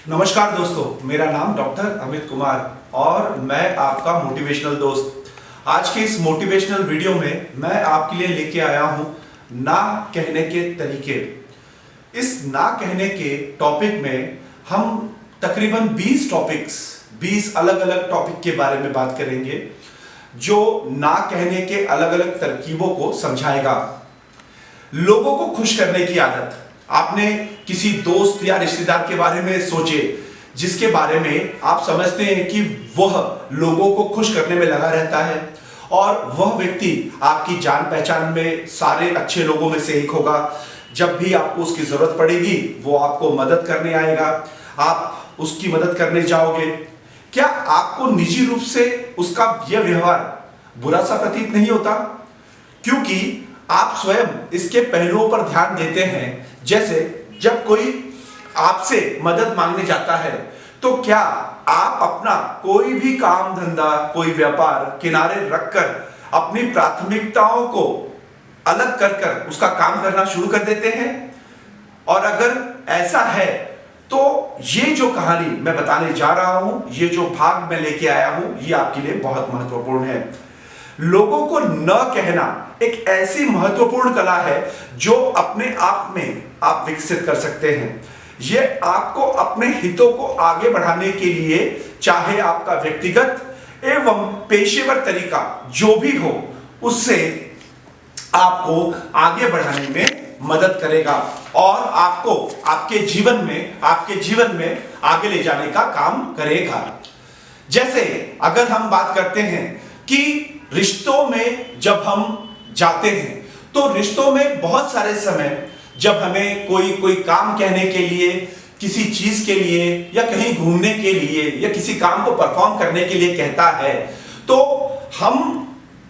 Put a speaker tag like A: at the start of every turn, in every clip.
A: नमस्कार दोस्तों, मेरा नाम डॉक्टर अमित कुमार और मैं आपका मोटिवेशनल दोस्त। आज के इस मोटिवेशनल वीडियो में मैं आपके लिए लेके आया हूं ना कहने के तरीके। इस ना कहने के टॉपिक में हम तकरीबन 20 अलग अलग टॉपिक के बारे में बात करेंगे जो ना कहने के अलग अलग तरकीबों को समझाएगा। लोगों को खुश करने की आदत। आपने किसी दोस्त या रिश्तेदार के बारे में सोचे जिसके बारे में आप समझते हैं कि वह लोगों को खुश करने में लगा रहता है और वह व्यक्ति आपकी जान पहचान में सारे अच्छे लोगों में से एक होगा। जब भी आपको उसकी जरूरत पड़ेगी वो आपको मदद करने आएगा, आप उसकी मदद करने जाओगे। क्या आपको निजी रूप से उसका यह व्यवहार बुरा सा प्रतीत नहीं होता? क्योंकि आप स्वयं इसके पहलुओं पर ध्यान देते हैं। जैसे जब कोई आपसे मदद मांगने जाता है तो क्या आप अपना कोई भी काम धंधा, कोई व्यापार किनारे रखकर अपनी प्राथमिकताओं को अलग कर उसका काम करना शुरू कर देते हैं? और अगर ऐसा है तो ये जो कहानी मैं बताने जा रहा हूं, ये जो भाग मैं लेके आया हूं, ये आपके लिए बहुत महत्वपूर्ण है। लोगों को न कहना एक ऐसी महत्वपूर्ण कला है जो अपने आप में आप विकसित कर सकते हैं। यह आपको अपने हितों को आगे बढ़ाने के लिए, चाहे आपका व्यक्तिगत एवं पेशेवर तरीका जो भी हो, उससे आपको आगे बढ़ाने में मदद करेगा और आपको आपके जीवन में आगे ले जाने का काम करेगा। जैसे अगर हम बात करते हैं कि रिश्तों में जब हम जाते हैं तो रिश्तों में बहुत सारे समय जब हमें कोई काम कहने के लिए, किसी चीज के लिए या कहीं घूमने के लिए या किसी काम को परफॉर्म करने के लिए कहता है तो हम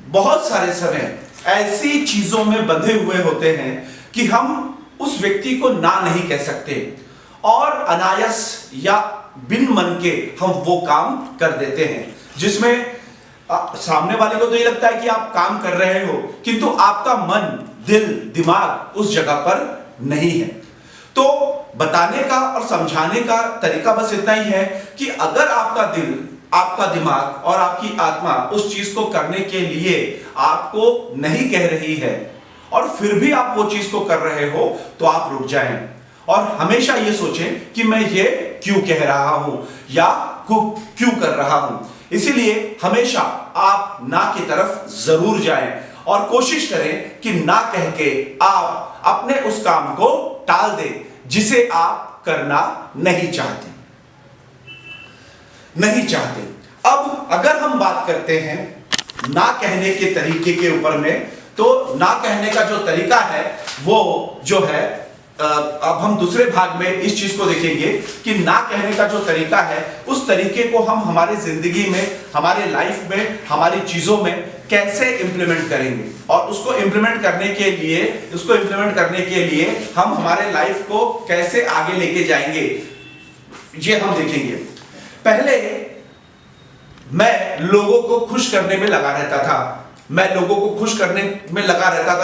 A: बहुत सारे समय ऐसी चीजों में बंधे हुए होते हैं कि हम उस व्यक्ति को ना नहीं कह सकते और अनायास या बिन मन के हम वो काम कर देते हैं जिसमें सामने वाले को तो ये लगता है कि आप काम कर रहे हो किंतु आपका मन, दिल, दिमाग उस जगह पर नहीं है। तो बताने का और समझाने का तरीका बस इतना ही है कि अगर आपका दिल, आपका दिमाग और आपकी आत्मा उस चीज को करने के लिए आपको नहीं कह रही है और फिर भी आप वो चीज को कर रहे हो तो आप रुक जाएं और हमेशा ये सोचें कि मैं ये क्यों कह रहा हूं या क्यों कर रहा हूं। इसीलिए हमेशा आप ना की तरफ जरूर जाएं और कोशिश करें कि ना कह के आप अपने उस काम को टाल दें जिसे आप करना नहीं चाहते। अब अगर हम बात करते हैं ना कहने के तरीके के ऊपर में, तो ना कहने का जो तरीका है वो जो है, अब हम दूसरे भाग में इस चीज को देखेंगे कि ना कहने का जो तरीका है उस तरीके को हम हमारी जिंदगी में, हमारे लाइफ में, हमारी चीजों में कैसे इंप्लीमेंट करेंगे और उसको इंप्लीमेंट करने के लिए हम हमारे लाइफ को कैसे आगे लेके जाएंगे, ये हम देखेंगे। पहले मैं लोगों को खुश करने में लगा रहता था।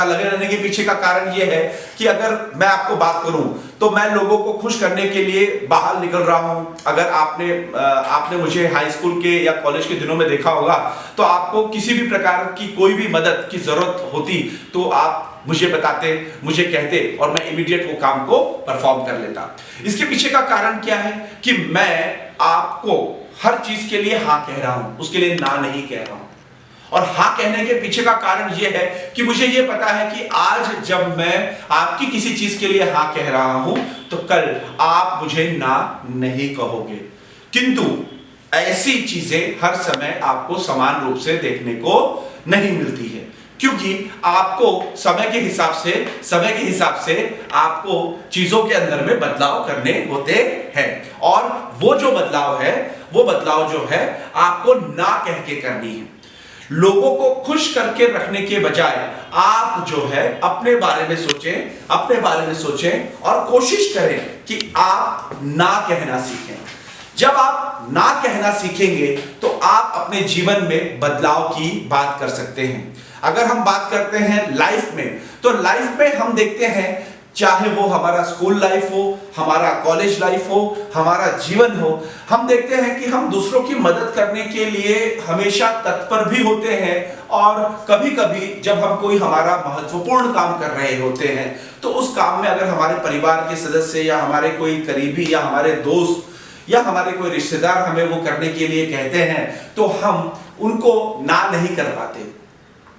A: लगे रहने के पीछे का कारण यह है कि अगर मैं आपको बात करूं तो मैं लोगों को खुश करने के लिए बाहर निकल रहा हूं। अगर आपने मुझे हाई स्कूल के या कॉलेज के दिनों में देखा होगा तो आपको किसी भी प्रकार की कोई भी मदद की जरूरत होती तो आप मुझे बताते, मुझे कहते और मैं इमीडिएट वो काम को परफॉर्म कर लेता। इसके पीछे का कारण क्या है कि मैं आपको हर चीज के लिए हाँ कह रहा हूं, उसके लिए ना नहीं कह रहा हूं। और हाँ कहने के पीछे का कारण यह है कि मुझे यह पता है कि आज जब मैं आपकी किसी चीज के लिए हाँ कह रहा हूं तो कल आप मुझे ना नहीं कहोगे। किंतु ऐसी चीजें हर समय आपको समान रूप से देखने को नहीं मिलती है क्योंकि आपको समय के हिसाब से आपको चीजों के अंदर में बदलाव करने होते हैं और वो बदलाव जो है आपको ना कह के करनी है। लोगों को खुश करके रखने के बजाय आप जो है अपने बारे में सोचें और कोशिश करें कि आप ना कहना सीखें। जब आप ना कहना सीखेंगे तो आप अपने जीवन में बदलाव की बात कर सकते हैं। अगर हम बात करते हैं लाइफ में, तो लाइफ में हम देखते हैं चाहे वो हमारा स्कूल लाइफ हो, हमारा कॉलेज लाइफ हो, हमारा जीवन हो, हम देखते हैं कि हम दूसरों की मदद करने के लिए हमेशा तत्पर भी होते हैं। और कभी कभी जब हम कोई हमारा महत्वपूर्ण काम कर रहे होते हैं तो उस काम में अगर हमारे परिवार के सदस्य या हमारे कोई करीबी या हमारे दोस्त या हमारे कोई रिश्तेदार हमें वो करने के लिए कहते हैं तो हम उनको ना नहीं कर पाते,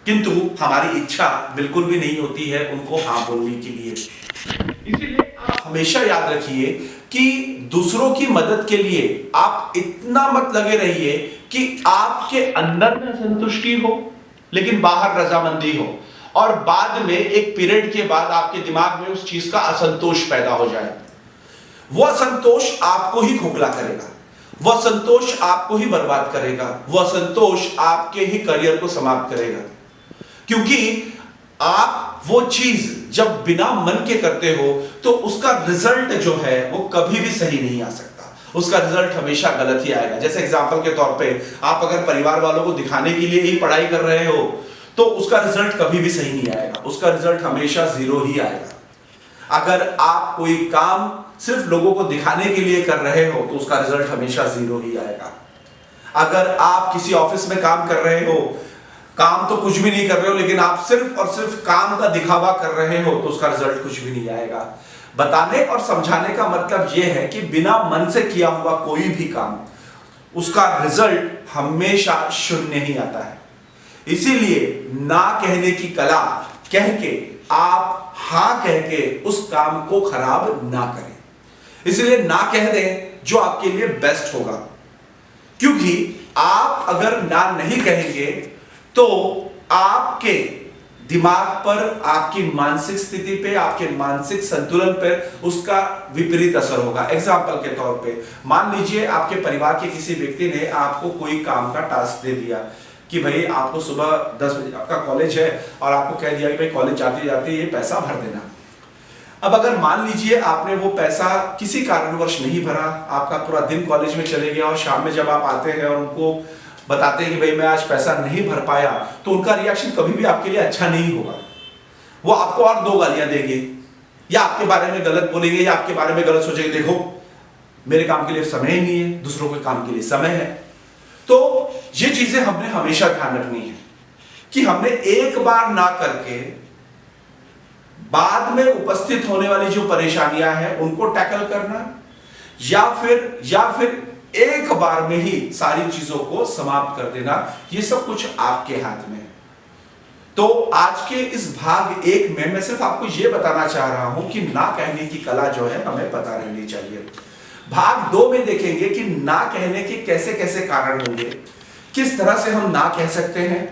A: किंतु हमारी इच्छा बिल्कुल भी नहीं होती है उनको हाँ बोलने के लिए। इसीलिए आप हमेशा याद रखिए कि दूसरों की मदद के लिए आप इतना मत लगे रहिए कि आपके अंदर में संतुष्टि हो लेकिन बाहर रजामंदी हो, और बाद में एक पीरियड के बाद आपके दिमाग में उस चीज का असंतोष पैदा हो जाए। वह असंतोष आपको ही खोखला करेगा, वह संतोष आपको ही बर्बाद करेगा, वह संतोष आपके ही करियर को समाप्त करेगा। क्योंकि आप वो चीज जब बिना मन के करते हो तो उसका रिजल्ट जो है वो कभी भी सही नहीं आ सकता, उसका रिजल्ट हमेशा गलत ही आएगा। जैसे एग्जांपल के तौर पे आप अगर परिवार वालों को दिखाने के लिए ही पढ़ाई कर रहे हो तो उसका रिजल्ट कभी भी सही नहीं आएगा, उसका रिजल्ट हमेशा जीरो ही आएगा। अगर आप कोई काम सिर्फ लोगों को दिखाने के लिए कर रहे हो तो उसका रिजल्ट हमेशा जीरो ही आएगा। अगर आप किसी ऑफिस में काम कर रहे हो, काम तो कुछ भी नहीं कर रहे हो लेकिन आप सिर्फ और सिर्फ काम का दिखावा कर रहे हो तो उसका रिजल्ट कुछ भी नहीं आएगा। बताने और समझाने का मतलब यह है कि बिना मन से किया हुआ कोई भी काम उसका रिजल्ट हमेशा शून्य ही आता है। इसीलिए ना कहने की कला कह के आप हां कह के उस काम को खराब ना करें। इसलिए ना कह दें जो आपके लिए बेस्ट होगा, क्योंकि आप अगर ना नहीं कहेंगे तो आपके दिमाग पर, आपकी मानसिक स्थिति पे, आपके मानसिक संतुलन पर उसका विपरीत असर होगा। एग्जाम्पल के तौर पे मान लीजिए आपके परिवार के किसी व्यक्ति ने आपको कोई काम का टास्क दे दिया कि भाई आपको सुबह 10 बजे आपका कॉलेज है और आपको कह दिया कि भाई कॉलेज जाते जाते ये पैसा भर देना। अब अगर मान लीजिए आपने वो पैसा किसी कारणवश नहीं भरा, आपका पूरा दिन कॉलेज में चले गया और शाम में जब आप आते हैं और उनको बताते हैं कि भाई मैं आज पैसा नहीं भर पाया, तो उनका रिएक्शन कभी भी आपके लिए अच्छा नहीं होगा। वो आपको और 2 गालियां देंगे या आपके बारे में गलत बोलेंगे या आपके बारे में गलत सोचेंगे, देखो मेरे काम के लिए समय ही नहीं है, दूसरों के काम के लिए समय है। तो ये चीजें हमने हमेशा ध्यान रखनी है कि हमने एक बार ना करके बाद में उपस्थित होने वाली जो परेशानियां हैं उनको टैकल करना, या फिर एक बार में ही सारी चीजों को समाप्त कर देना, ये सब कुछ आपके हाथ में है। तो आज के इस भाग 1 में मैं सिर्फ आपको ये बताना चाह रहा हूं कि ना कहने की कला जो है हमें पता रहनी चाहिए। भाग 2 में देखेंगे कि ना कहने के कैसे कैसे कारण होंगे, किस तरह से हम ना कह सकते हैं,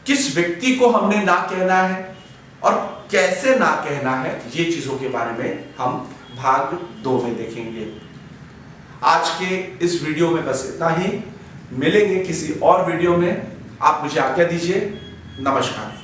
A: किस व्यक्ति को हमने ना कहना है और कैसे ना कहना है, ये चीजों के बारे में हम भाग 2 में देखेंगे। आज के इस वीडियो में बस इतना ही, मिलेंगे किसी और वीडियो में। आप मुझे आज्ञा दीजिए, नमस्कार।